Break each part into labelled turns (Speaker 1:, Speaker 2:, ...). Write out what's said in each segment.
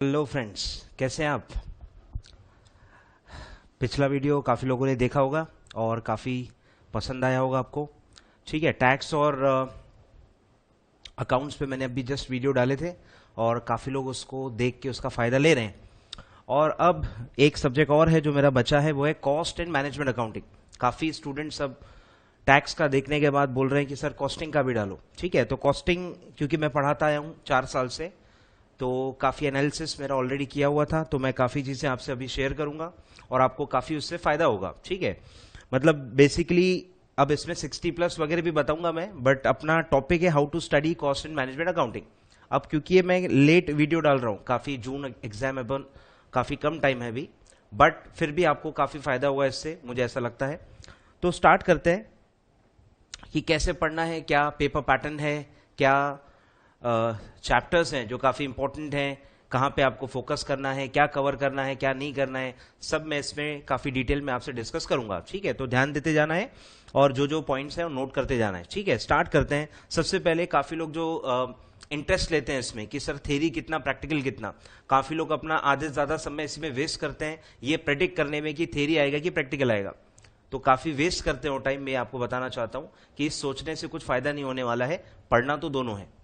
Speaker 1: Hello friends, कैसे हैं आप। पिछला वीडियो काफ़ी लोगों ने देखा होगा और काफ़ी पसंद आया होगा आपको। ठीक है, टैक्स और अकाउंट्स पे मैंने अभी जस्ट वीडियो डाले थे और काफ़ी लोग उसको देख के उसका फ़ायदा ले रहे हैं। और अब एक सब्जेक्ट और है जो मेरा बचा है, वो है कॉस्ट एंड मैनेजमेंट अकाउंटिंग। काफ़ी स्टूडेंट्स अब टैक्स का देखने के बाद बोल रहे हैं कि सर कॉस्टिंग का भी डालो। ठीक है, तो कॉस्टिंग क्योंकि मैं पढ़ाता आया हूँ 4 साल से, तो काफ़ी एनालिसिस मेरा ऑलरेडी किया हुआ था, तो मैं काफ़ी चीज़ें आपसे अभी शेयर करूंगा और आपको काफ़ी उससे फ़ायदा होगा। ठीक है, मतलब बेसिकली अब इसमें 60+ वगैरह भी बताऊंगा मैं, बट अपना टॉपिक है how to study cost and management accounting. अब क्योंकि ये मैं लेट वीडियो डाल रहा हूँ, काफ़ी जून एग्जाम है, काफ़ी कम टाइम है अभी, बट फिर भी आपको काफ़ी फ़ायदा होगा इससे, मुझे ऐसा लगता है। तो स्टार्ट करते हैं कि कैसे पढ़ना है, क्या पेपर पैटर्न है, क्या चैप्टर्स हैं जो काफ़ी इंपॉर्टेंट हैं, कहाँ पे आपको फोकस करना है, क्या कवर करना है, क्या नहीं करना है, सब मैं इसमें काफ़ी डिटेल में आपसे डिस्कस करूंगा। ठीक है, तो ध्यान देते जाना है और जो जो पॉइंट्स हैं वो नोट करते जाना है। ठीक है, स्टार्ट करते हैं। सबसे पहले काफ़ी लोग जो इंटरेस्ट लेते हैं इसमें कि सर थ्योरी कितना प्रैक्टिकल कितना, काफ़ी लोग अपना आधे से ज़्यादा समय इसमें वेस्ट करते हैं ये प्रेडिक्ट करने में कि थ्योरी आएगा कि प्रैक्टिकल आएगा, तो काफ़ी वेस्ट करते हो टाइम। मैं आपको बताना चाहता हूँ कि इस सोचने से कुछ फ़ायदा नहीं होने वाला है, पढ़ना तो दोनों है।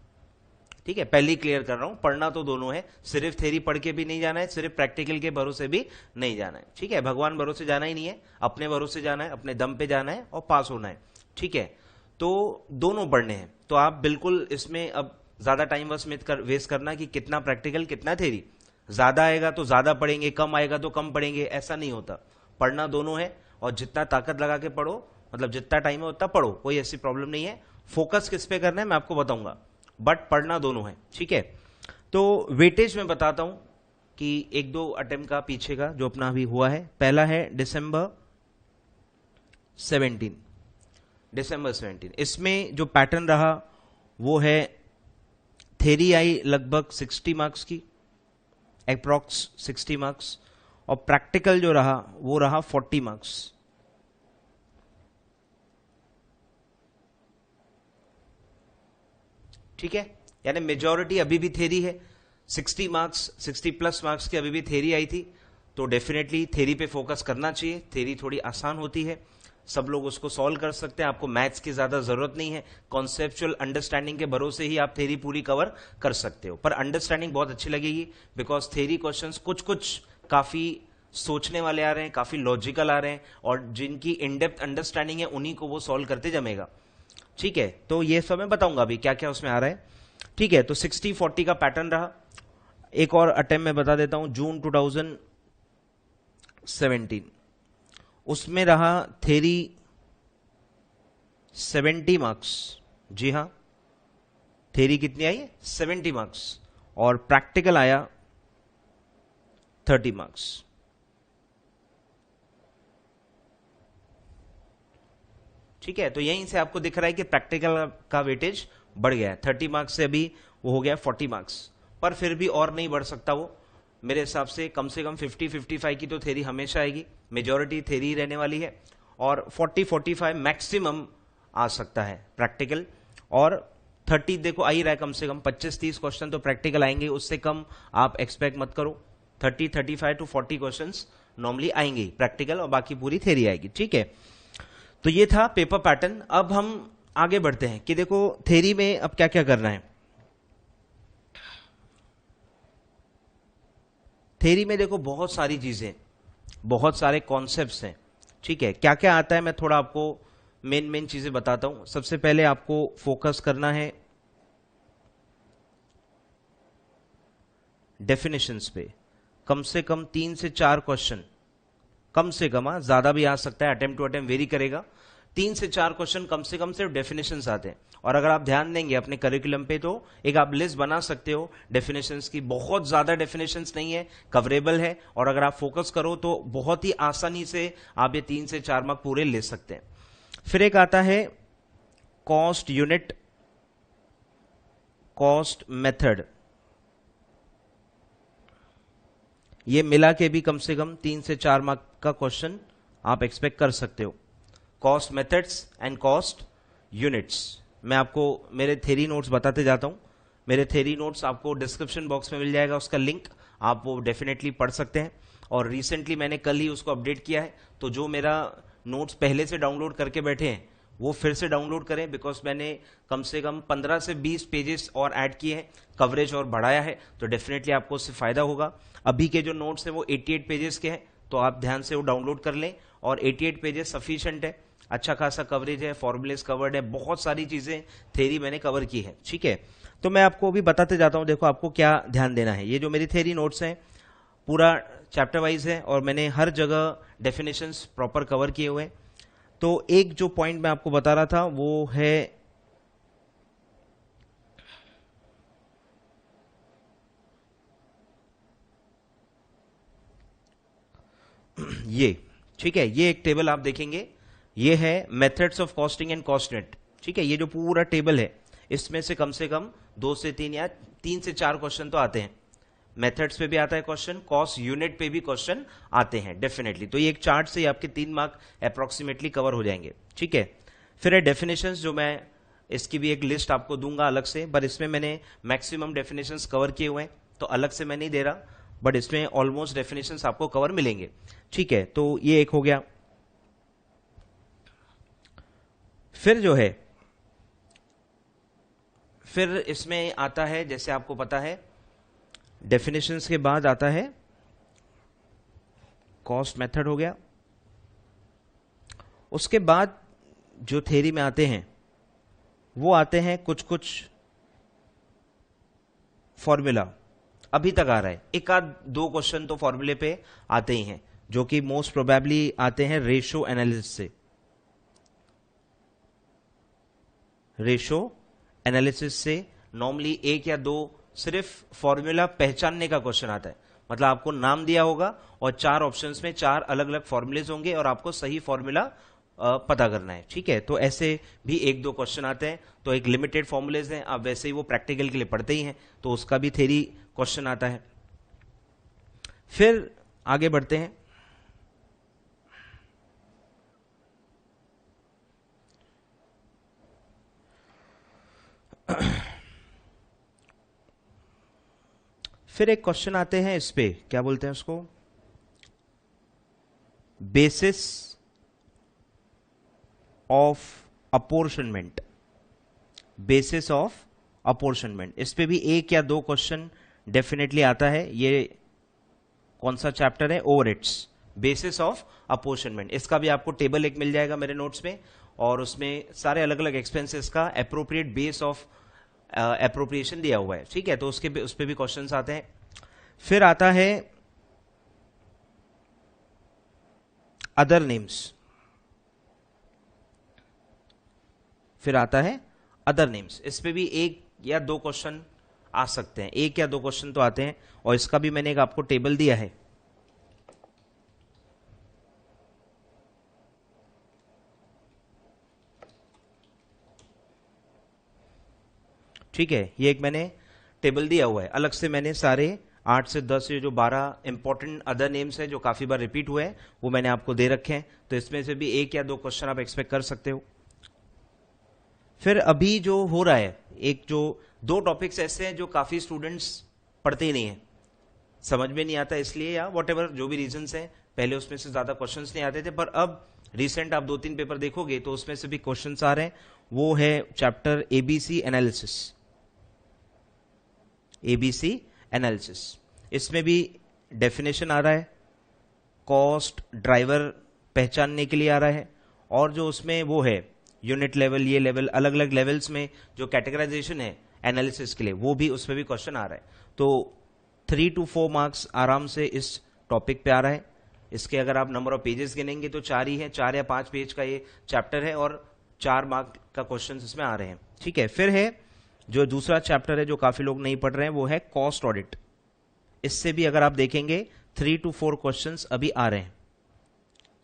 Speaker 1: ठीक है, पहले ही क्लियर कर रहा हूं, पढ़ना तो दोनों है, सिर्फ थ्योरी पढ़ के भी नहीं जाना है, सिर्फ प्रैक्टिकल के भरोसे भी नहीं जाना है। ठीक है, भगवान भरोसे जाना ही नहीं है, अपने भरोसे जाना है, अपने दम पे जाना है और पास होना है। ठीक है, तो दोनों पढ़ने हैं, तो आप बिल्कुल इसमें अब ज्यादा टाइम वेस्ट करना कि कितना प्रैक्टिकल कितना थ्योरी। ज्यादा आएगा तो ज्यादा पढ़ेंगे, कम आएगा तो कम पढ़ेंगे, ऐसा नहीं होता। पढ़ना दोनों है और जितना ताकत लगा के पढ़ो, मतलब जितना टाइम है उतना पढ़ो, कोई ऐसी प्रॉब्लम नहीं है। फोकस किस पे करना है मैं आपको बताऊंगा, बट पढ़ना दोनों है। ठीक है, तो वेटेज में बताता हूं कि एक दो अटेम्प्ट का पीछे का जो अपना अभी हुआ है। पहला है दिसंबर 17, इसमें जो पैटर्न रहा वो है थ्योरी आई लगभग 60 मार्क्स की, अप्रॉक्स 60 मार्क्स, और प्रैक्टिकल जो रहा वो रहा 40 मार्क्स। ठीक है, यानी मेजॉरिटी अभी भी थ्योरी है। 60 मार्क्स, 60+ मार्क्स की अभी भी थ्योरी आई थी, तो डेफिनेटली थ्योरी पे फोकस करना चाहिए। थ्योरी थोड़ी आसान होती है, सब लोग उसको सॉल्व कर सकते हैं, आपको मैथ्स की ज्यादा जरूरत नहीं है। कॉन्सेप्चुअल अंडरस्टैंडिंग के भरोसे ही आप थ्योरी पूरी कवर कर सकते हो, पर अंडरस्टैंडिंग बहुत अच्छी लगेगी, बिकॉज थ्योरी क्वेश्चंस कुछ कुछ काफी सोचने वाले आ रहे हैं, काफी लॉजिकल आ रहे हैं, और जिनकी इनडेप्थ अंडरस्टैंडिंग है उन्हीं को वो सॉल्व करते जमेगा। ठीक है, तो ये सब मैं बताऊंगा अभी क्या क्या उसमें आ रहा है। ठीक है, तो 60-40 का पैटर्न रहा। एक और अटेम्प्ट मैं बता देता हूं, जून 2017, उसमें रहा थ्योरी 70 मार्क्स। जी हाँ, थ्योरी कितनी आई, 70 मार्क्स, और प्रैक्टिकल आया 30 मार्क्स। ठीक है, तो यहीं से आपको दिख रहा है कि प्रैक्टिकल का वेटेज बढ़ गया है, 30 मार्क्स से अभी वो हो गया 40 मार्क्स, पर फिर भी और नहीं बढ़ सकता वो मेरे हिसाब से कम 50-55 की तो थ्योरी हमेशा आएगी, मेजॉरिटी थ्योरी रहने वाली है, और 40-45 मैक्सिमम आ सकता है प्रैक्टिकल, और 30 देखो आ ही रहा है, कम से कम 25-30 क्वेश्चन तो प्रैक्टिकल आएंगे, उससे कम आप एक्सपेक्ट मत करो। 30-35 to 40 क्वेश्चन नॉर्मली आएंगे प्रैक्टिकल, और बाकी पूरी थ्योरी आएगी। ठीक है, तो ये था पेपर पैटर्न। अब हम आगे बढ़ते हैं कि देखो थ्योरी में अब क्या क्या करना है। थ्योरी में देखो बहुत सारी चीजें, बहुत सारे कॉन्सेप्ट्स हैं। ठीक है, क्या क्या आता है मैं थोड़ा आपको मेन मेन चीजें बताता हूं। सबसे पहले आपको फोकस करना है डेफिनेशंस पे, कम से कम 3 से 4 क्वेश्चन, कम से कम, ज्यादा भी आ सकता है, अटेम्प्ट टू अटेम्प्ट वेरी करेगा। 3 से 4 क्वेश्चन कम से कम सिर्फ डेफिनेशंस आते हैं, और अगर आप ध्यान देंगे अपने करिकुलम पे तो एक आप लिस्ट बना सकते हो डेफिनेशंस की। बहुत ज्यादा डेफिनेशंस नहीं है, कवरेबल है, और अगर आप फोकस करो तो बहुत ही आसानी से आप ये 3 से 4 मार्क पूरे ले सकते हैं। फिर एक आता है कॉस्ट यूनिट, कॉस्ट मेथड, ये मिला के भी कम से कम 3 से 4 मार्क का क्वेश्चन आप एक्सपेक्ट कर सकते हो। Cost methods and cost units, मैं आपको मेरे थ्योरी नोट्स बताते जाता हूं। मेरे थ्योरी नोट्स आपको डिस्क्रिप्शन बॉक्स में मिल जाएगा उसका लिंक, आप वो डेफिनेटली पढ़ सकते हैं। और रिसेंटली मैंने कल ही उसको अपडेट किया है, तो जो मेरा नोट्स पहले से डाउनलोड करके बैठे हैं वो फिर से डाउनलोड करें, बिकॉज मैंने कम से कम 15 से 20 पेजेस और ऐड किए हैं, कवरेज और बढ़ाया है, तो डेफिनेटली आपको उससे फायदा होगा। अभी के जो नोट्स हैं वो 88 पेजेस के हैं, तो आप ध्यान से वो डाउनलोड कर लें, और 88 पेजेस सफिशिएंट है, अच्छा खासा कवरेज है, फॉर्मूलेस कवर्ड है, बहुत सारी चीजें थ्योरी मैंने कवर की है। ठीक है, तो मैं आपको अभी बताते जाता हूं, देखो आपको क्या ध्यान देना है। ये जो मेरी थ्योरी नोट्स हैं पूरा चैप्टर वाइज है, और मैंने हर जगह डेफिनेशंस प्रॉपर कवर किए हुए हैं। तो एक जो पॉइंट मैं आपको बता रहा था वो है ये, ठीक है, ये एक टेबल आप देखेंगे, ये है methods of costing and cost net. ठीक है, ये जो पूरा टेबल है इसमें से कम 2 से 3 या 3 से 4 क्वेश्चन तो आते हैं। मेथड्स पे भी आता है क्वेश्चन, कॉस्ट यूनिट पे भी क्वेश्चन आते हैं डेफिनेटली। तो ये एक चार्ट से आपके 3 मार्क अप्रोक्सीमेटली कवर हो जाएंगे। ठीक है, फिर है डेफिनेशंस, जो मैं इसकी भी एक लिस्ट आपको दूंगा अलग से, पर इसमें मैंने मैक्सिमम डेफिनेशंस कवर किए हुए हैं, तो अलग से मैं नहीं दे रहा, बट इसमें ऑलमोस्ट डेफिनेशंस आपको कवर मिलेंगे। ठीक है, तो ये एक हो गया। फिर जो है, फिर इसमें आता है, जैसे आपको पता है, डेफिनेशंस के बाद आता है कॉस्ट मेथड हो गया। उसके बाद जो थ्योरी में आते हैं वो आते हैं कुछ फॉर्मूला, अभी तक आ रहा है, एक आध 2 क्वेश्चन तो फॉर्मूले पे आते ही हैं, जो कि मोस्ट प्रोबेबली आते हैं रेशो एनालिसिस से। रेशो एनालिसिस से नॉर्मली 1 या 2 सिर्फ फॉर्मूला पहचानने का क्वेश्चन आता है, मतलब आपको नाम दिया होगा और 4 ऑप्शंस में 4 अलग अलग फॉर्मूलेज होंगे और आपको सही फॉर्मूला पता करना है। ठीक है, तो ऐसे भी 1-2 क्वेश्चन आते हैं, तो एक लिमिटेड फॉर्मूलेज हैं, आप वैसे ही वो प्रैक्टिकल के लिए पढ़ते ही हैं, तो उसका भी थ्योरी क्वेश्चन आता है। फिर आगे बढ़ते हैं, फिर एक क्वेश्चन आते हैं इस पे, क्या बोलते हैं उसको, basis of apportionment. Basis of apportionment, इस पे भी 1 या 2 क्वेश्चन डेफिनेटली आता है। ये कौन सा चैप्टर है, ओवरहेड्स, बेसिस ऑफ अपोर्शनमेंट। इसका भी आपको टेबल एक मिल जाएगा मेरे नोट्स में, और उसमें सारे अलग अलग एक्सपेंसेस का एप्रोप्रिएट बेस ऑफ एप्रोप्रिएशन दिया हुआ है। ठीक है, तो उसके उस पे भी क्वेश्चंस आते हैं। फिर आता है अदर नेम्स, फिर आता है अदर नेम्स, इस पे भी 1 या 2 क्वेश्चन आ सकते हैं, 1 या 2 क्वेश्चन तो आते हैं, और इसका भी मैंने एक आपको टेबल दिया है। ठीक है, ये एक मैंने टेबल दिया हुआ है, अलग से मैंने सारे 8 से 10 ये जो 12 इंपॉर्टेंट अदर नेम्स है जो काफी बार रिपीट हुए हैं वो मैंने आपको दे रखे हैं, तो इसमें से भी 1 या 2 क्वेश्चन आप एक्सपेक्ट कर सकते हो। फिर अभी जो हो रहा है, एक जो 2 टॉपिक्स ऐसे हैं जो काफी स्टूडेंट्स पढ़ते ही नहीं है, समझ में नहीं आता इसलिए, या वॉटेवर जो भी रीजंस हैं, पहले उसमें से ज्यादा क्वेश्चंस नहीं आते थे, पर अब रिसेंट आप 2-3 पेपर देखोगे तो उसमें से भी क्वेश्चंस आ रहे हैं। वो है chapter ABC analysis, ABC analysis. इसमें भी डेफिनेशन आ रहा है, कॉस्ट ड्राइवर पहचानने के लिए आ रहा है, और जो उसमें वो है यूनिट लेवल, ये लेवल, अलग अलग लेवल्स में जो कैटेगराइजेशन है एनालिसिस के लिए, वो भी उसमें भी क्वेश्चन आ रहा है। तो 3 to 4 मार्क्स आराम से इस टॉपिक पे आ रहा है। इसके अगर आप नंबर ऑफ पेजेस गिनेंगे तो 4 ही है, 4 या 5 पेज का ये चैप्टर है, और 4 मार्क का क्वेश्चन इसमें आ रहे हैं। ठीक है, फिर है जो दूसरा चैप्टर है जो काफी लोग नहीं पढ़ रहे हैं, वो है कॉस्ट ऑडिट। इससे भी अगर आप देखेंगे 3 to 4 क्वेश्चंस अभी आ रहे हैं,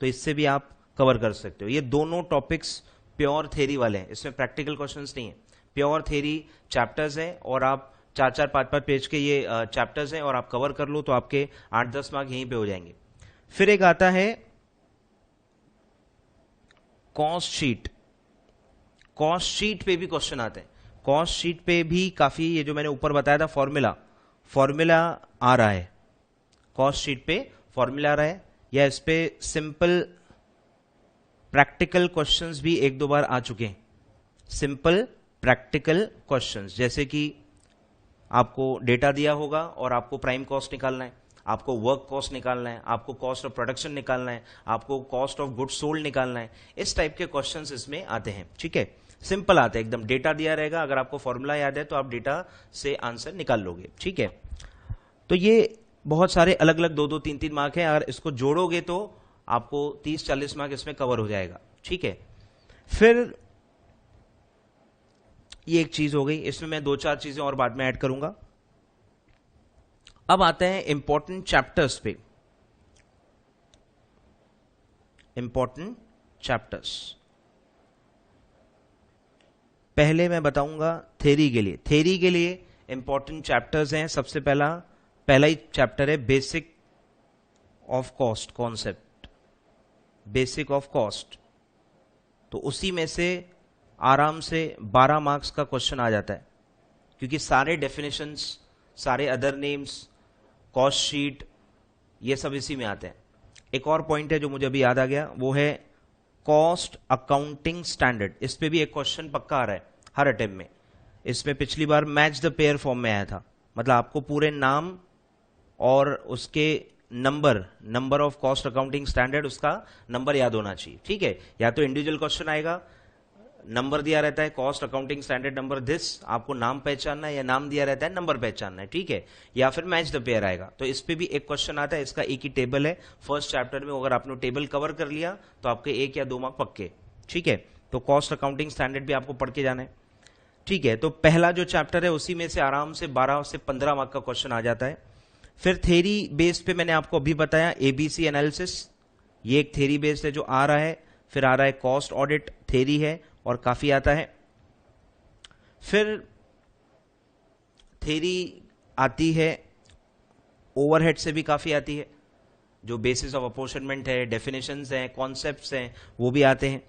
Speaker 1: तो इससे भी आप कवर कर सकते हो। ये दोनों टॉपिक्स प्योर थ्योरी वाले हैं, इसमें प्रैक्टिकल क्वेश्चंस नहीं है, प्योर थ्योरी चैप्टर्स हैं, और आप 4-4, 5-5 पेज के ये चैप्टर्स हैं, और आप कवर कर लो तो आपके 8-10 मार्क यहीं पे हो जाएंगे। फिर एक आता है कॉस्ट शीट। कॉस्ट शीट पे भी क्वेश्चन आते हैं, कॉस्ट शीट पे भी काफी, ये जो मैंने ऊपर बताया था फॉर्मूला आ रहा है, कॉस्ट शीट पे फॉर्मूला आ रहा है, या इस पे सिंपल प्रैक्टिकल क्वेश्चंस भी एक दो बार आ चुके हैं। सिंपल प्रैक्टिकल क्वेश्चंस, जैसे कि आपको डेटा दिया होगा और आपको प्राइम कॉस्ट निकालना है, आपको वर्क कॉस्ट निकालना है, आपको कॉस्ट ऑफ प्रोडक्शन निकालना है, आपको कॉस्ट ऑफ गुड्स सोल्ड निकालना है। इस टाइप के क्वेश्चंस इसमें आते हैं। ठीक है, सिंपल आते हैं एकदम, डेटा दिया रहेगा, अगर आपको फॉर्मूला याद है तो आप डेटा से आंसर निकाल लोगे। ठीक है, तो ये बहुत सारे अलग अलग 2-2, 3-3 मार्क है। अगर इसको जोड़ोगे तो आपको 30-40 मार्क इसमें कवर हो जाएगा। ठीक है, फिर ये एक चीज हो गई, इसमें मैं 2-4 चीजें और बाद में ऐड करूंगा। अब आते हैं इंपॉर्टेंट चैप्टर्स पे। इंपॉर्टेंट चैप्टर्स पहले मैं बताऊंगा थ्योरी के लिए। थ्योरी के लिए इंपॉर्टेंट चैप्टर्स हैं। सबसे पहला ही चैप्टर है basic of cost concept, basic of cost. तो उसी में से आराम से 12 मार्क्स का क्वेश्चन आ जाता है, क्योंकि सारे डेफिनेशंस, सारे अदर नेम्स, कॉस्ट शीट, ये सब इसी में आते हैं। एक और पॉइंट है जो मुझे अभी याद आ गया, वो है कॉस्ट अकाउंटिंग स्टैंडर्ड। इस पे भी एक क्वेश्चन पक्का आ रहा है हर अटेम्प्ट में। इसमें पिछली बार मैच द पेयर फॉर्म में आया था, मतलब आपको पूरे नाम और उसके number of cost accounting standard, उसका नंबर याद होना चाहिए। ठीक है, या तो इंडिविजुअल क्वेश्चन आएगा, नंबर दिया रहता है cost accounting standard number this, आपको नाम पहचानना है, या नाम दिया रहता है नंबर पहचानना है। ठीक है, या फिर मैच द पेयर आएगा। तो इस पे भी एक क्वेश्चन आता है, इसका एक ही टेबल है फर्स्ट चैप्टर में। अगर आपने टेबल कवर कर लिया तो आपके 1 या 2 मार्क पक्के। ठीक है, तो कॉस्ट अकाउंटिंग स्टैंडर्ड भी आपको पढ़ के जाना है। ठीक है, तो पहला जो चैप्टर है उसी में से आराम से 12 से 15 मार्क का क्वेश्चन आ जाता है। फिर थ्योरी बेस्ड पे मैंने आपको अभी बताया एबीसी एनालिसिस, ये एक थ्योरी बेस्ड है जो आ रहा है। फिर आ रहा है कॉस्ट ऑडिट, थ्योरी है और काफी आता है। फिर थ्योरी आती है ओवरहेड से भी काफी आती है, जो बेसिस ऑफ अपॉर्चनमेंट है, डेफिनेशंस हैं, कॉन्सेप्ट्स हैं, वो भी आते हैं।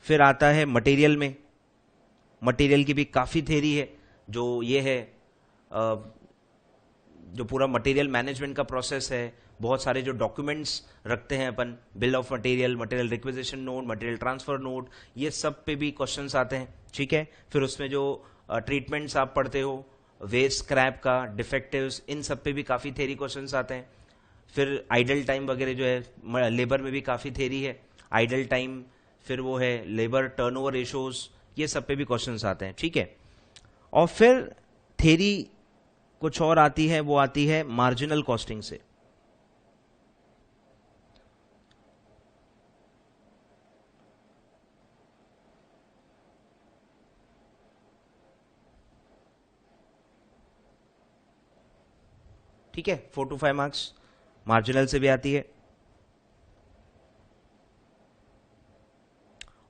Speaker 1: फिर आता है मटेरियल में, मटेरियल की भी काफी थ्योरी है, जो ये है जो पूरा मटेरियल मैनेजमेंट का प्रोसेस है। बहुत सारे जो डॉक्यूमेंट्स रखते हैं अपन, bill of material, material requisition note, material transfer note, ये सब पे भी क्वेश्चंस आते हैं। ठीक है, फिर उसमें जो ट्रीटमेंट्स आप पढ़ते हो, वेस्ट स्क्रैप का, डिफेक्टिव्स, इन सब पे भी काफी थ्योरी क्वेश्चंस आते हैं। फिर आइडल टाइम वगैरह जो है, लेबर में भी काफी थ्योरी है, आइडल टाइम, फिर वो है लेबर टर्नओवर रेशोज, ये सब पे भी क्वेश्चंस आते हैं। ठीक है, और फिर थ्योरी कुछ और आती है, वो आती है मार्जिनल कॉस्टिंग से। ठीक है, 4 to 5 मार्क्स मार्जिनल से भी आती है।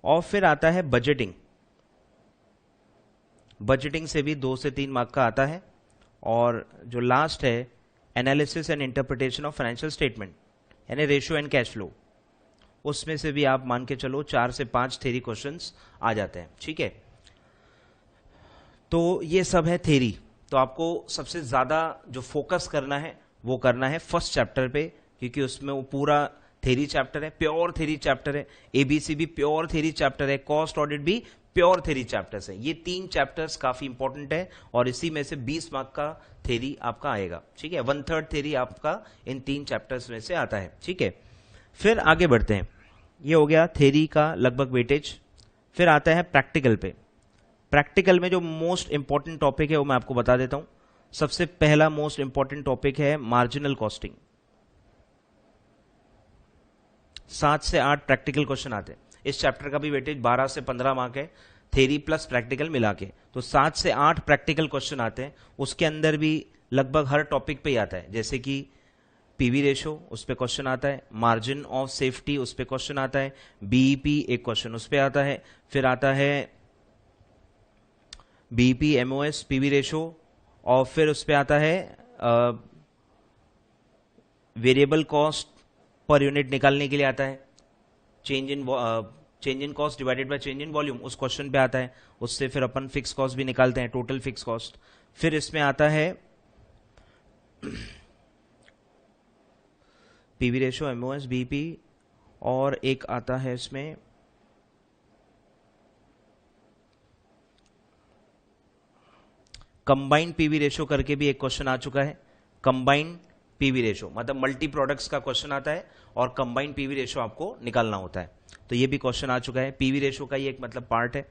Speaker 1: और फिर आता है बजटिंग, बजटिंग से भी 2 से 3 मार्क का आता है। और जो लास्ट है analysis and interpretation of financial statement, यानी रेशियो एंड कैश फ्लो, उसमें से भी आप मान के चलो 4 से 5 थ्योरी क्वेश्चंस आ जाते हैं। ठीक है, तो ये सब है थ्योरी। तो आपको सबसे ज्यादा जो फोकस करना है वो करना है फर्स्ट चैप्टर पे, क्योंकि उसमें वो पूरा थ्योरी चैप्टर है, प्योर थ्योरी चैप्टर है। एबीसी भी प्योर थ्योरी चैप्टर है, कॉस्ट ऑडिट भी प्योर थ्योरी चैप्टर्स है। ये 3 चैप्टर्स काफी इंपॉर्टेंट है, और इसी में से 20 मार्क का थ्योरी आपका आएगा। ठीक है, 1/3 थ्योरी आपका इन 3 चैप्टर्स में से आता है। ठीक है, फिर आगे बढ़ते हैं। ये हो गया थ्योरी का लगभग वेटेज। फिर आता है प्रैक्टिकल पे। प्रैक्टिकल में जो मोस्ट इंपॉर्टेंट टॉपिक है वो मैं आपको बता देता हूं। सबसे पहला मोस्ट इंपॉर्टेंट टॉपिक है मार्जिनल कॉस्टिंग। 7 से 8 प्रैक्टिकल क्वेश्चन आते हैं। इस चैप्टर का भी वेटेज 12 से 15 मार्क है, थ्योरी प्लस प्रैक्टिकल मिला के। तो 7 से 8 प्रैक्टिकल क्वेश्चन आते हैं। उसके अंदर भी लगभग हर टॉपिक पे ही आता है, जैसे कि पीवी रेशो, उस पर क्वेश्चन आता है, मार्जिन ऑफ सेफ्टी, उस पर क्वेश्चन आता है, बीईपी एक क्वेश्चन उस पर आता है, फिर आता है बीईपी, एमओएस, पीवी रेशो, और फिर उस पर आता है वेरिएबल कॉस्ट पर यूनिट निकालने के लिए आता है, change in cost divided by change in volume, उस क्वेश्चन पे आता है। उससे फिर अपन फिक्स कॉस्ट भी निकालते हैं, टोटल फिक्स कॉस्ट। फिर इसमें आता है पीवी रेशो, एमओएस, बीपी, और एक आता है इसमें कंबाइंड पीवी रेशो करके भी एक क्वेश्चन आ चुका है। कंबाइंड पीवी रेशो मतलब मल्टी प्रोडक्ट्स का क्वेश्चन आता है और कंबाइंड पीवी रेशो आपको निकालना होता है, तो ये भी क्वेश्चन आ चुका है। पीवी रेशो का ये एक मतलब पार्ट है।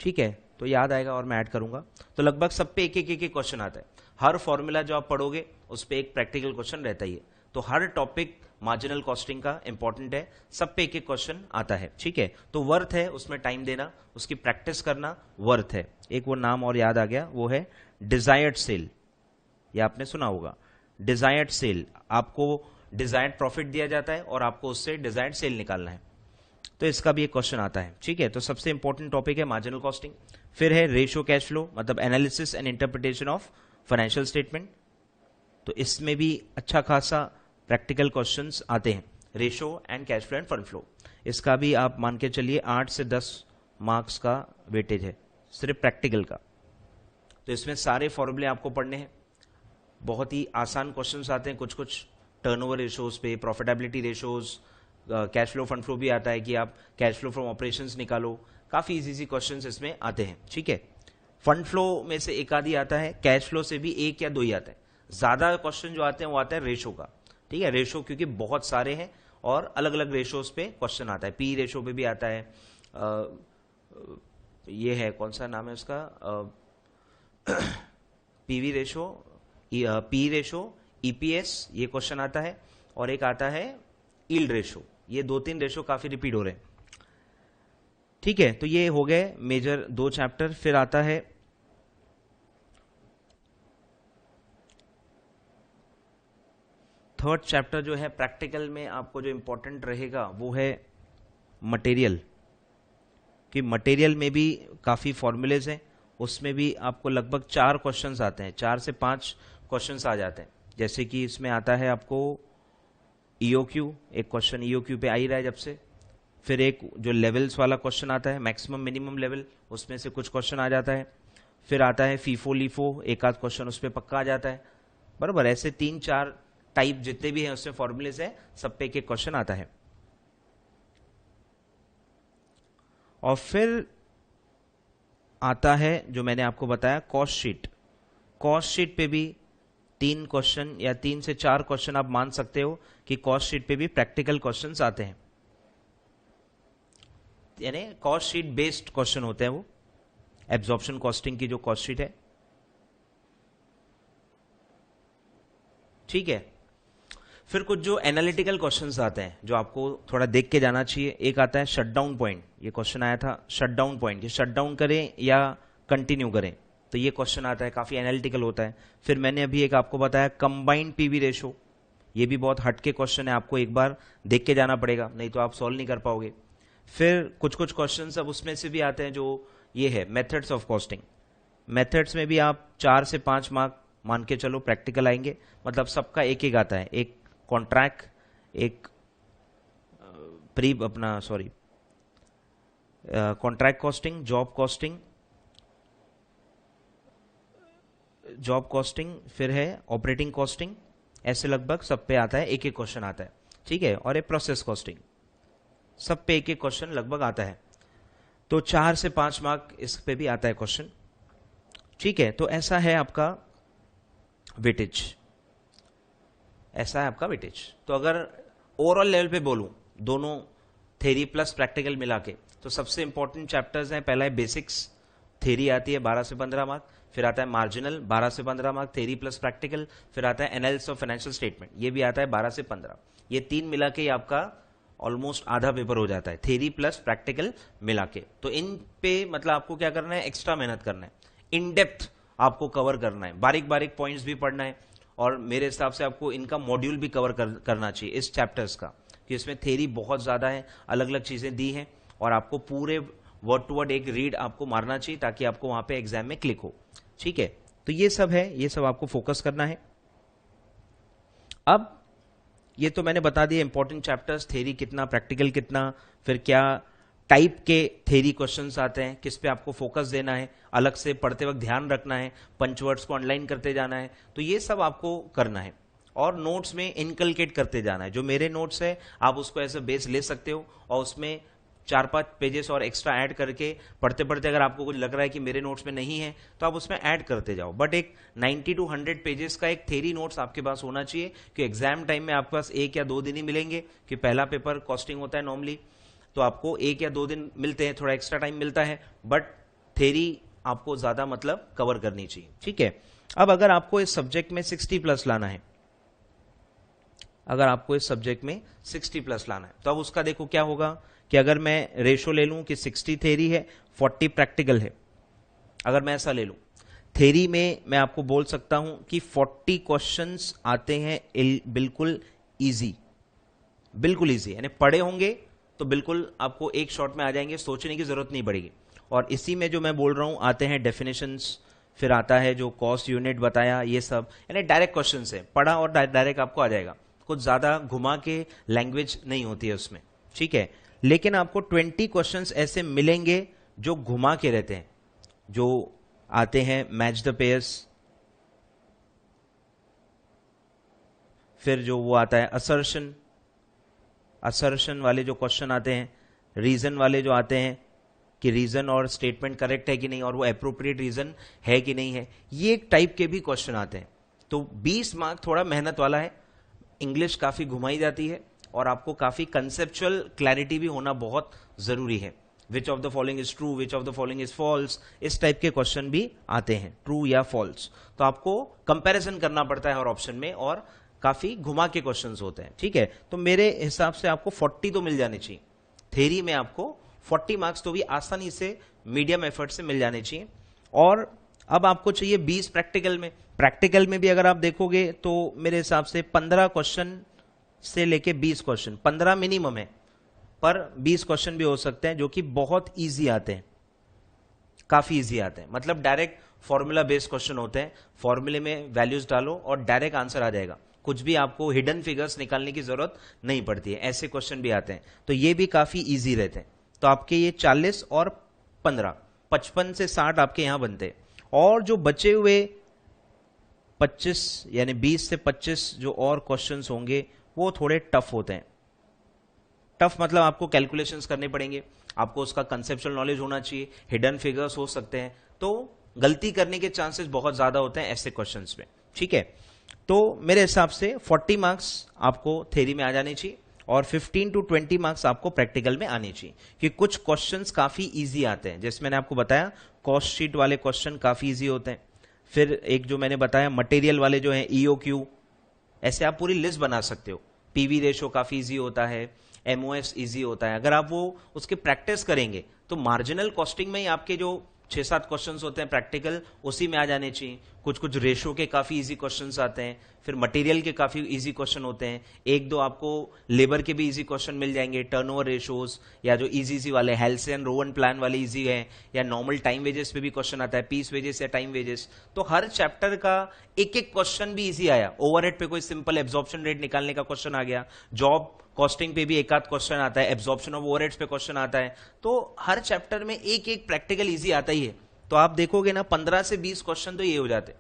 Speaker 1: ठीक है, तो याद आएगा और मैं ऐड करूंगा। तो लगभग सब पे एक एक क्वेश्चन आता है। हर फॉर्मूला जो आप पढ़ोगे उस पे एक प्रैक्टिकल क्वेश्चन रहता ही है। तो हर टॉपिक मार्जिनल कॉस्टिंग का इंपॉर्टेंट है, सब पे एक एक क्वेश्चन आता है। ठीक है, तो वर्थ है उसमें टाइम देना, उसकी प्रैक्टिस करना वर्थ है। एक वो नाम और याद आ गया, वो है डिजायर्ड सेल। ये आपने सुना होगा, डिजायर्ड सेल। आपको डिजायर्ड प्रॉफिट दिया जाता है और आपको उससे डिजायर्ड सेल निकालना है, तो इसका भी एक क्वेश्चन आता है। ठीक है, तो सबसे इंपॉर्टेंट टॉपिक है मार्जिनल कॉस्टिंग। फिर है रेशियो कैश फ्लो, मतलब analysis and interpretation of financial statement. तो इसमें भी अच्छा खासा प्रैक्टिकल क्वेश्चंस आते हैं, ratio and cash flow end fund flow. इसका भी आप मान के चलिए 8 से 10 मार्क्स का वेटेज है सिर्फ प्रैक्टिकल का। तो इसमें सारे फॉर्मूले आपको पढ़ने हैं। बहुत ही आसान क्वेश्चंस आते हैं, कुछ कुछ टर्नओवर रेशियोज पे, profitability ratios, cash flow fund flow भी आता है कि आप कैश फ्लो फ्रॉम ऑपरेशंस निकालो। काफी इजी क्वेश्चंस इसमें आते हैं। ठीक है, फंड फ्लो में से एक आधी आता है, कैश फ्लो से भी एक या दो ही आता है। ज्यादा क्वेश्चन जो आते हैं वो आता है रेशो का। ठीक है, रेशो क्योंकि बहुत सारे हैं और अलग अलग रेशोज पे क्वेश्चन आता है। पी रेशो पे भी आता है, ये है कौन सा नाम है उसका, PV ratio, P ratio, EPS, ये क्वेश्चन आता है। और एक आता है यील्ड रेशो। ये 2-3 रेशो काफी रिपीट हो रहे हैं। ठीक है, तो ये हो गए मेजर 2 चैप्टर। फिर आता है थर्ड चैप्टर जो है प्रैक्टिकल में आपको जो इंपॉर्टेंट रहेगा वो है मटेरियल। कि मटेरियल में भी काफी फॉर्मूलेज हैं, उसमें भी आपको लगभग 4 क्वेश्चंस आते हैं, 4 से 5 क्वेश्चंस आ जाते हैं। जैसे कि इसमें आता है आपको ईओक्यू, एक क्वेश्चन ईओक्यू पे आ ही रहा है जब से। फिर एक जो लेवल्स वाला क्वेश्चन आता है, मैक्सिमम मिनिमम लेवल, उसमें से कुछ क्वेश्चन आ जाता है। फिर आता है फीफो लीफो, एक आध क्वेश्चन उस पर पक्का आ जाता है। बराबर, ऐसे 3-4 टाइप जितने भी हैं उसमें फॉर्मूलेज है, सब पे एक एक क्वेश्चन आता है। और फिर आता है जो मैंने आपको बताया कॉस्ट शीट। कॉस्ट शीट पे भी 3 क्वेश्चन या 3 से 4 क्वेश्चन आप मान सकते हो कि कॉस्ट शीट पे भी प्रैक्टिकल क्वेश्चंस आते हैं, यानी कॉस्ट शीट बेस्ड क्वेश्चन होते हैं वो, एब्जॉर्प्शन कॉस्टिंग की जो कॉस्ट शीट है। ठीक है, फिर कुछ जो एनालिटिकल क्वेश्चंस आते हैं जो आपको थोड़ा देख के जाना चाहिए। एक आता है शटडाउन पॉइंट, ये क्वेश्चन आया था, शटडाउन पॉइंट, ये शटडाउन करें या कंटिन्यू करें, तो ये क्वेश्चन आता है, काफी एनालिटिकल होता है। फिर मैंने अभी एक आपको बताया कंबाइंड पीवी रेशो, ये भी बहुत हटके क्वेश्चन है, आपको एक बार देख के जाना पड़ेगा, नहीं तो आप सॉल्व नहीं कर पाओगे। फिर कुछ कुछ क्वेश्चन अब उसमें से भी आते हैं जो ये है मेथड्स ऑफ कॉस्टिंग। मेथड्स में भी आप 4 से 5 मार्क मान के चलो प्रैक्टिकल आएंगे, मतलब सबका एक एक आता है, एक कॉन्ट्रैक्ट, एक कॉन्ट्रैक्ट कॉस्टिंग, जॉब कॉस्टिंग, फिर है ऑपरेटिंग कॉस्टिंग, ऐसे लगभग सब पे आता है, एक एक क्वेश्चन आता है। ठीक है, और एक प्रोसेस कॉस्टिंग, सब पे एक एक क्वेश्चन लगभग आता है। तो 4 से 5 मार्क इस पे भी आता है क्वेश्चन। ठीक है, तो ऐसा है आपका वेटेज, ऐसा है आपका वेटेज। तो अगर ओवरऑल लेवल पे बोलूं, दोनों थ्योरी प्लस प्रैक्टिकल मिला के, तो सबसे इंपॉर्टेंट चैप्टर्स हैं। पहला है बेसिक्स, थ्योरी आती है 12 से 15 मार्क। फिर आता है मार्जिनल, 12 से 15 मार्क, थ्योरी प्लस प्रैक्टिकल। फिर आता है एनालिसिस ऑफ फाइनेंशियल स्टेटमेंट, ये भी आता है 12 से 15। ये 3 मिला के आपका ऑलमोस्ट आधा पेपर हो जाता है, थ्योरी प्लस प्रैक्टिकल मिला के। तो इन पे मतलब आपको क्या करना है, एक्स्ट्रा मेहनत करना है, इन डेप्थ आपको कवर करना है, बारीक बारीक पॉइंट्स भी पढ़ना है। और मेरे हिसाब से आपको इनका मॉड्यूल भी कवर करना चाहिए इस चैप्टर्स का, कि इसमें थ्योरी बहुत ज्यादा है, अलग अलग चीजें दी हैं, और आपको पूरे वर्ड टू वर्ड एक रीड आपको मारना चाहिए ताकि आपको वहां पे एग्जाम में क्लिक हो। ठीक है, तो ये सब है, ये सब आपको फोकस करना है। अब ये तो मैंने बता दिया इंपॉर्टेंट चैप्टर्स, थ्योरी कितना, प्रैक्टिकल कितना, फिर क्या टाइप के थेरी क्वेश्चंस आते हैं, किस पे आपको फोकस देना है, अलग से पढ़ते वक्त ध्यान रखना है, पंचवर्ड्स को अंडरलाइन करते जाना है, तो ये सब आपको करना है और नोट्स में इनकलकेट करते जाना है। जो मेरे नोट्स है आप उसको ऐसे बेस ले सकते हो और उसमें 4-5 पेजेस और एक्स्ट्रा ऐड करके पढ़ते पढ़ते अगर आपको कुछ लग रहा है कि मेरे नोट्स में नहीं है तो आप उसमें ऐड करते जाओ। बट एक 90 to 100 पेजेस का एक थेरी नोट्स आपके पास होना चाहिए कि एग्जाम टाइम में आपके पास 1 या 2 दिन ही मिलेंगे, कि पहला पेपर कॉस्टिंग होता है नॉर्मली, तो आपको 1 या 2 दिन मिलते हैं, थोड़ा एक्स्ट्रा टाइम मिलता है, बट थेरी आपको ज्यादा मतलब कवर करनी चाहिए। ठीक है, अब अगर आपको इस सब्जेक्ट में 60+ लाना है, अगर आपको इस सब्जेक्ट में 60+ लाना है तो अब उसका देखो क्या होगा कि अगर मैं रेशो ले लूं कि 60 थेरी है 40 प्रैक्टिकल है, अगर मैं ऐसा ले लूं, थेरी में मैं आपको बोल सकता हूं कि 40 क्वेश्चंस आते हैं बिल्कुल इजी, बिल्कुल इजी, यानी पढ़े होंगे तो बिल्कुल आपको एक शॉट में आ जाएंगे, सोचने की जरूरत नहीं पड़ेगी। और इसी में जो मैं बोल रहा हूं आते हैं डेफिनेशंस, फिर आता है जो कॉस्ट यूनिट बताया, ये सब यानी डायरेक्ट क्वेश्चन है, पढ़ा और डायरेक्ट आपको आ जाएगा, कुछ ज्यादा घुमा के लैंग्वेज नहीं होती है उसमें। ठीक है, लेकिन आपको 20 क्वेश्चंस ऐसे मिलेंगे जो घुमा के रहते हैं, जो आते हैं मैच द पेयर्स, फिर जो वो आता है असर्शन, असर्शन वाले जो क्वेश्चन आते हैं, रीजन वाले जो आते हैं कि रीजन और स्टेटमेंट करेक्ट है कि नहीं और वो एप्रोप्रिएट रीजन है कि नहीं है, ये एक टाइप के भी क्वेश्चन आते हैं। तो 20 मार्क थोड़ा मेहनत वाला है, इंग्लिश काफी घुमाई जाती है और आपको काफी कंसेप्चुअल क्लैरिटी भी होना बहुत जरूरी है। Which of the following is true, which of the following is false, इस टाइप के क्वेश्चन भी आते हैं, ट्रू या फॉल्स, तो आपको कंपैरिजन करना पड़ता है हर ऑप्शन में और काफी घुमा के क्वेश्चंस होते हैं। ठीक है, तो मेरे हिसाब से आपको 40 तो मिल जाने चाहिए थेरी में, आपको 40 मार्क्स तो भी आसानी से मीडियम एफर्ट से मिल जाने चाहिए। और अब आपको चाहिए 20 प्रैक्टिकल में, प्रैक्टिकल में भी अगर आप देखोगे तो मेरे हिसाब से 15 क्वेश्चन से लेके 20 क्वेश्चन, 15 मिनिमम है पर 20 क्वेश्चन भी हो सकते हैं जो कि बहुत इजी आते हैं, काफी इजी आते हैं, मतलब डायरेक्ट फॉर्मूला बेस्ड क्वेश्चन होते हैं, फॉर्मूले में वैल्यूज डालो और डायरेक्ट आंसर आ जाएगा, कुछ भी आपको हिडन फिगर्स निकालने की जरूरत नहीं पड़ती है, ऐसे क्वेश्चन भी आते हैं, तो ये भी काफी इजी रहते हैं। तो आपके ये 40 और 15, 55 से 60 आपके यहां बनते हैं, और जो बचे हुए 25 यानी 20 से 25 जो और क्वेश्चंस होंगे वो थोड़े टफ होते हैं। टफ मतलब आपको कैलकुलेशंस करने पड़ेंगे, आपको उसका कंसेप्चुअल नॉलेज होना चाहिए, हिडन फिगर्स हो सकते हैं, तो गलती करने के चांसेस बहुत ज्यादा होते हैं ऐसे क्वेश्चंस में। ठीक है, तो मेरे हिसाब से 40 मार्क्स आपको थ्योरी में आ जाने चाहिए और 15 to 20 मार्क्स आपको प्रैक्टिकल में आने चाहिए, कि कुछ क्वेश्चंस काफी इजी आते हैं, जैसे मैंने आपको बताया कॉस्ट शीट वाले क्वेश्चन काफी इजी होते हैं, फिर एक जो मैंने बताया मटेरियल वाले जो है ईओक्यू, ऐसे आप पूरी लिस्ट बना सकते हो, पीवी रेशो काफी इजी होता है, एमओएस इजी होता है, अगर आप वो उसके प्रैक्टिस करेंगे तो मार्जिनल कॉस्टिंग में ही आपके जो 6-7 क्वेश्चंस होते हैं प्रैक्टिकल उसी में आ जाने चाहिए। कुछ कुछ रेशो के काफी इजी क्वेश्चंस आते हैं, फिर मटेरियल के काफी इजी क्वेश्चन होते हैं, एक दो आपको लेबर के भी इजी क्वेश्चन मिल जाएंगे, टर्नओवर रेशोज या जो इजी वाले हेल्सियन रोवन प्लान वाले इजी है, या नॉर्मल टाइम वेजेस पे भी क्वेश्चन आता है, पीस वेजेस या टाइम वेजेस, तो हर चैप्टर का एक एक क्वेश्चन भी इजी आया। ओवरहेड पे कोई सिंपल एब्जॉर्प्शन रेट निकालने का क्वेश्चन आ गया, जॉब कॉस्टिंग पे भी एक आध क्वेश्चन आता है, एब्जॉर्प्शन ऑफ ओवरहेड्स पे क्वेश्चन आता है, तो हर चैप्टर में एक एक प्रैक्टिकल इजी आता ही है। तो आप देखोगे ना 15 से 20 क्वेश्चन तो ये हो जाते,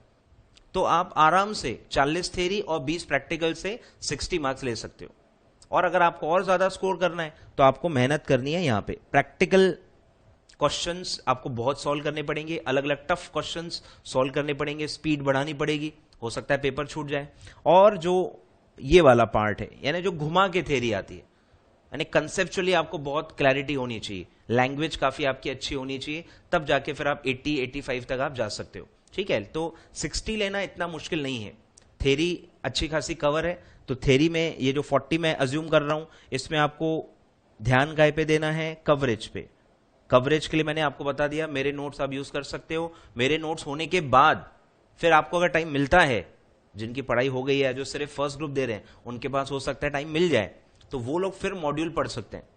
Speaker 1: तो आप आराम से 40 थ्योरी और 20 प्रैक्टिकल से 60 मार्क्स ले सकते हो। और अगर आपको और ज्यादा स्कोर करना है तो आपको मेहनत करनी है, यहां पे प्रैक्टिकल क्वेश्चंस आपको बहुत सॉल्व करने पड़ेंगे, अलग अलग टफ क्वेश्चंस सॉल्व करने पड़ेंगे, स्पीड बढ़ानी पड़ेगी, हो सकता है पेपर छूट जाए। और जो ये वाला पार्ट है यानी जो घुमा के थ्योरी आती है, यानी कंसेप्चुअली आपको बहुत क्लैरिटी होनी चाहिए, लैंग्वेज काफी आपकी अच्छी होनी चाहिए, तब जाके फिर आप 80-85 तक आप जा सकते हो। ठीक है, तो 60 लेना इतना मुश्किल नहीं है, थ्योरी अच्छी खासी कवर है। तो थ्योरी में ये जो 40 मैं अज्यूम कर रहा हूं, इसमें आपको ध्यान काय पे देना है, कवरेज पे। कवरेज के लिए मैंने आपको बता दिया, मेरे नोट्स आप यूज कर सकते हो। मेरे नोट्स होने के बाद फिर आपको अगर टाइम मिलता है, जिनकी पढ़ाई हो गई है, जो सिर्फ फर्स्ट ग्रुप दे रहे हैं, उनके पास हो सकता है टाइम मिल जाए, तो वो लोग फिर मॉड्यूल पढ़ सकते हैं।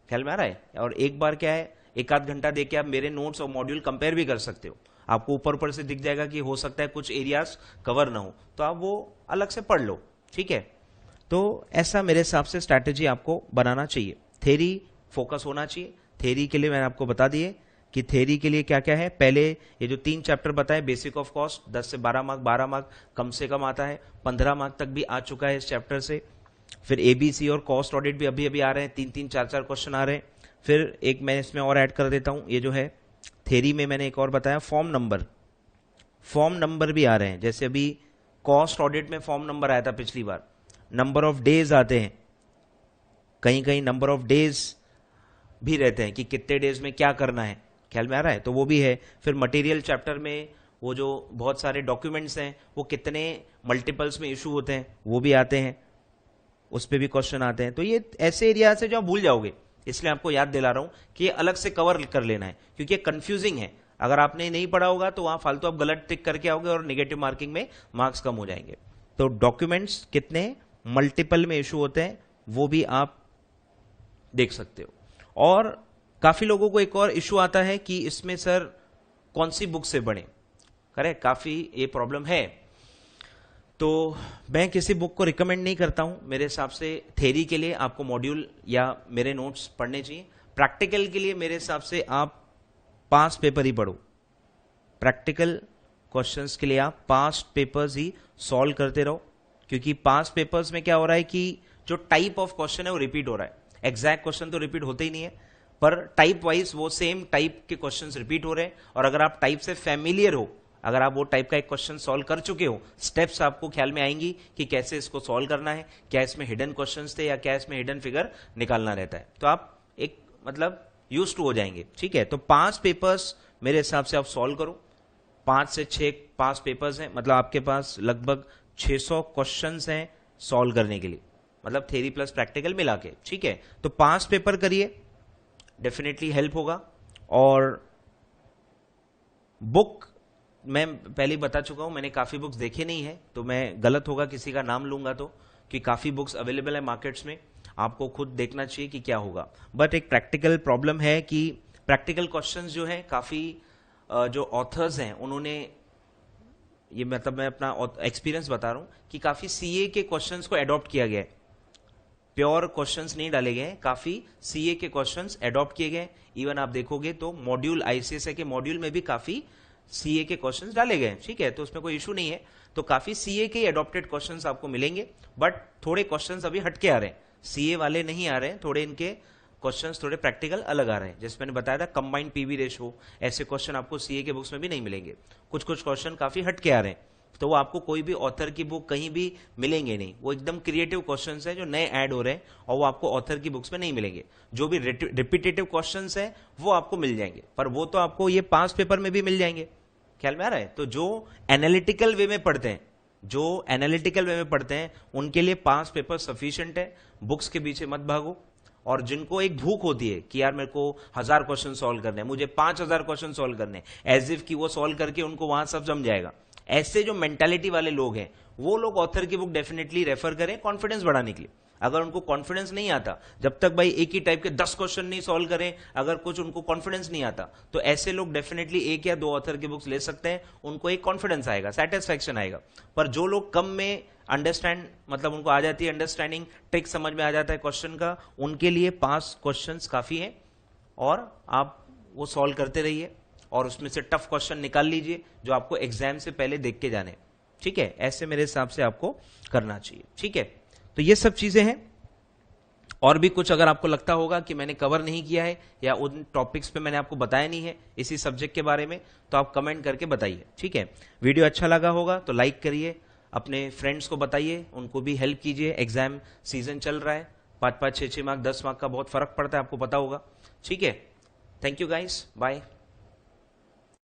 Speaker 1: ख्याल में आ रहा है? और एक बार क्या है, एक आध घंटा देके आप मेरे नोट्स और मॉड्यूल कंपेयर भी कर सकते हो, आपको ऊपर ऊपर से दिख जाएगा कि हो सकता है कुछ एरियाज कवर ना हो, तो आप वो अलग से पढ़ लो। ठीक है, तो ऐसा मेरे हिसाब से स्ट्रैटेजी आपको बनाना चाहिए, थ्योरी फोकस होना चाहिए, थ्योरी के लिए मैंने आपको बता दिए कि थ्योरी के लिए क्या क्या है। पहले ये जो 3 चैप्टर बताए, बेसिक ऑफ कॉस्ट 10 से 12 मार्क, 12 मार्क कम से कम आता है, 15 मार्क तक भी आ चुका है इस चैप्टर से। फिर एबीसी और कॉस्ट ऑडिट भी अभी अभी आ रहे हैं, 3-3, 4-4 क्वेश्चन आ रहे हैं। फिर एक मैं इसमें और ऐड कर देता हूं, ये जो है थ्योरी में मैंने एक और बताया, फॉर्म नंबर भी आ रहे हैं। जैसे अभी कॉस्ट ऑडिट में फॉर्म नंबर आया था पिछली बार, नंबर ऑफ डेज आते हैं, कहीं कहीं नंबर ऑफ डेज भी रहते हैं कि कितने डेज में क्या करना है, ख्याल में आ रहा है, तो वो भी है। फिर मटेरियल चैप्टर में वो जो बहुत सारे डॉक्यूमेंट्स हैं वो कितने मल्टीपल्स में इशू होते हैं वो भी आते हैं, उस पर भी क्वेश्चन आते हैं। तो ये ऐसे एरिया से जो आप भूल जाओगे, इसलिए आपको याद दिला रहा हूं कि ये अलग से कवर कर लेना है, क्योंकि ये कंफ्यूजिंग है। अगर आपने नहीं पढ़ा होगा तो वहां फालतू आप गलत टिक करके आओगे और नेगेटिव मार्किंग में मार्क्स कम हो जाएंगे। तो डॉक्यूमेंट्स कितने मल्टीपल में इशू होते हैं वो भी आप देख सकते हो। और काफी लोगों को एक और इशू आता है कि इसमें सर कौन सी बुक से पढ़ें, करेक्ट, काफी ये प्रॉब्लम है। तो मैं किसी बुक को रिकमेंड नहीं करता हूं। मेरे हिसाब से थ्योरी के लिए आपको मॉड्यूल या मेरे नोट्स पढ़ने चाहिए। प्रैक्टिकल के लिए मेरे हिसाब से आप पास्ट पेपर ही पढ़ो। प्रैक्टिकल क्वेश्चंस के लिए आप पास्ट पेपर्स ही सॉल्व करते रहो, क्योंकि पास्ट पेपर्स में क्या हो रहा है कि जो टाइप ऑफ क्वेश्चन है वो रिपीट हो रहा है। एग्जैक्ट क्वेश्चन तो रिपीट होते ही नहीं है, पर टाइप वाइज वो सेम टाइप के क्वेश्चंस रिपीट हो रहे हैं। और अगर आप टाइप से फैमिलियर हो, अगर आप वो टाइप का एक क्वेश्चन सॉल्व कर चुके हो, स्टेप्स आपको ख्याल में आएंगी कि कैसे इसको सॉल्व करना है, क्या इसमें हिडन क्वेश्चंस थे या क्या इसमें हिडन फिगर निकालना रहता है, तो आप एक मतलब यूज टू हो जाएंगे। ठीक है, तो 5 पेपर्स मेरे हिसाब से आप सॉल्व करो। 5 से 6 पास पेपर्स हैं, मतलब आपके पास लगभग 600 क्वेश्चंस हैं सॉल्व करने के लिए, मतलब थ्योरी प्लस प्रैक्टिकल मिला के। ठीक है, तो 5 पेपर करिए, डेफिनेटली हेल्प होगा। और बुक मैं पहले ही बता चुका हूं, मैंने काफी बुक्स देखे नहीं है, तो मैं गलत होगा किसी का नाम लूंगा तो, कि काफी बुक्स अवेलेबल है मार्केट्स में, आपको खुद देखना चाहिए कि क्या होगा। बट एक प्रैक्टिकल प्रॉब्लम है कि प्रैक्टिकल क्वेश्चंस जो है काफी जो ऑथर्स हैं उन्होंने, ये मतलब मैं अपना एक्सपीरियंस बता रहा हूं कि काफी सीए के क्वेश्चंस को एडॉप्ट किया गया है। प्योर क्वेश्चंस नहीं डाले गए, काफी सीए के क्वेश्चंस एडॉप्ट किए गए। इवन आप देखोगे तो मॉड्यूल आईसीएसए के मॉड्यूल में भी काफी सीए के क्वेश्चंस डाले गए। ठीक है, तो उसमें कोई इशू नहीं है। तो काफी सीए के एडॉप्टेड क्वेश्चंस आपको मिलेंगे, बट थोड़े क्वेश्चंस अभी हटके आ रहे हैं, सीए वाले नहीं आ रहे हैं, थोड़े इनके क्वेश्चंस थोड़े प्रैक्टिकल अलग आ रहे हैं। जैसे मैंने बताया था कंबाइंड पीवी रेशो, ऐसे क्वेश्चन आपको सीए के बुक्स में भी नहीं मिलेंगे। कुछ कुछ क्वेश्चन काफी हटके आ रहे हैं, तो वो आपको कोई भी ऑथर की बुक कहीं भी मिलेंगे नहीं। वो एकदम क्रिएटिव क्वेश्चंस हैं जो नए ऐड हो रहे हैं, और वो आपको ऑथर की बुक्स में नहीं मिलेंगे। जो भी रिपीटेटिव क्वेश्चंस हैं वो आपको मिल जाएंगे, पर वो तो आपको ये 5 पेपर में भी मिल जाएंगे, ख्याल में आ रहा है। तो जो एनालिटिकल वे में पढ़ते हैं, उनके लिए 5 पेपर सफिशिएंट है। बुक्स के पीछे मत भागो। और जिनको एक भूख होती है कि यार मेरे को 1000 क्वेश्चन सॉल्व करने हैं, मुझे 5000 क्वेश्चन सॉल्व करने हैं, एज इफ कि वो सॉल्व करके उनको वहां सब जम जाएगा, ऐसे जो मेंटालिटी वाले लोग हैं वो लोग ऑथर की बुक डेफिनेटली रेफर करें कॉन्फिडेंस बढ़ाने के लिए। अगर उनको कॉन्फिडेंस नहीं आता, जब तक भाई एक ही टाइप के 10 क्वेश्चन नहीं सॉल्व करें, अगर कुछ उनको कॉन्फिडेंस नहीं आता, तो ऐसे लोग डेफिनेटली 1 या 2 ऑथर की बुक्स ले सकते हैं। उनको एक कॉन्फिडेंस आएगा, सेटिस्फैक्शन आएगा। पर जो लोग कम में अंडरस्टैंड, मतलब उनको आ जाती है अंडरस्टैंडिंग, ट्रिक समझ में आ जाता है क्वेश्चन का, उनके लिए 5 क्वेश्चंस काफी है। और आप वो सॉल्व करते रहिए और उसमें से टफ क्वेश्चन निकाल लीजिए जो आपको एग्जाम से पहले देख के जाने। ठीक है, ऐसे मेरे हिसाब से आपको करना चाहिए। ठीक है, तो ये सब चीजें हैं। और भी कुछ अगर आपको लगता होगा कि मैंने कवर नहीं किया है या उन टॉपिक्स पे मैंने आपको बताया नहीं है इसी सब्जेक्ट के बारे में, तो आप कमेंट करके बताइए। ठीक है, वीडियो अच्छा लगा होगा तो लाइक करिए, अपने फ्रेंड्स को बताइए, उनको भी हेल्प कीजिए। एग्जाम सीजन चल रहा है, 5-5, 6-6 मार्क, 10 मार्क का बहुत फर्क पड़ता है, आपको पता होगा। ठीक है, थैंक यू गाइस, बाय।